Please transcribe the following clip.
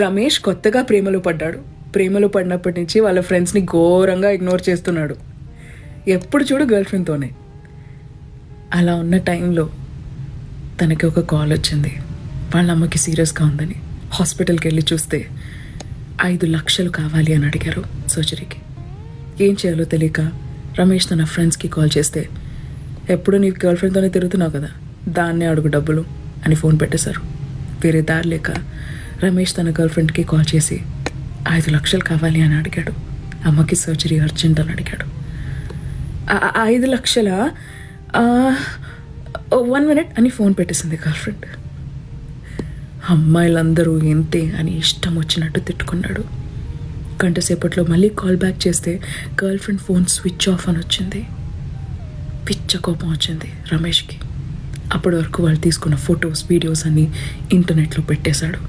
రమేష్ కొత్తగా ప్రేమలో పడ్డాడు. ప్రేమలో పడినప్పటి నుంచి వాళ్ళ ఫ్రెండ్స్ని ఘోరంగా ఇగ్నోర్ చేస్తున్నాడు. ఎప్పుడు చూడు గర్ల్ ఫ్రెండ్తోనే. అలా ఉన్న టైంలో తనకి ఒక కాల్ వచ్చింది. వాళ్ళ అమ్మకి సీరియస్గా ఉందని. హాస్పిటల్కి వెళ్ళి చూస్తే 5 లక్షలు కావాలి అని అడిగారు సర్జరీకి. ఏం చేయాలో తెలియక రమేష్ తన ఫ్రెండ్స్కి కాల్ చేస్తే, ఎప్పుడు నీ గర్ల్ ఫ్రెండ్తోనే తిరుగుతున్నావు కదా, దాన్నే అడుగు డబ్బులు అని ఫోన్ పెట్టేశారు. వేరే దారి లేక రమేష్ తన గర్ల్ ఫ్రెండ్కి కాల్ చేసి 5 లక్షలు కావాలి అని అడిగాడు. అమ్మకి సర్జరీ అర్జెంట్ అని అడిగాడు. 5 లక్షలా? 1 మినిట్ అని ఫోన్ పెట్టేసింది గర్ల్ ఫ్రెండ్. అమ్మాయిలందరూ ఇంతే అని ఇష్టం వచ్చినట్టు తిట్టుకున్నాడు. గంట సేపట్లో మళ్ళీ కాల్ బ్యాక్ చేస్తే girl friend phone switch off అని వచ్చింది. పిచ్చ కోపం వచ్చింది రమేష్కి. అప్పటి వరకు వాళ్ళు తీసుకున్న ఫొటోస్, వీడియోస్ అన్నీ ఇంటర్నెట్లో పెట్టేశాడు.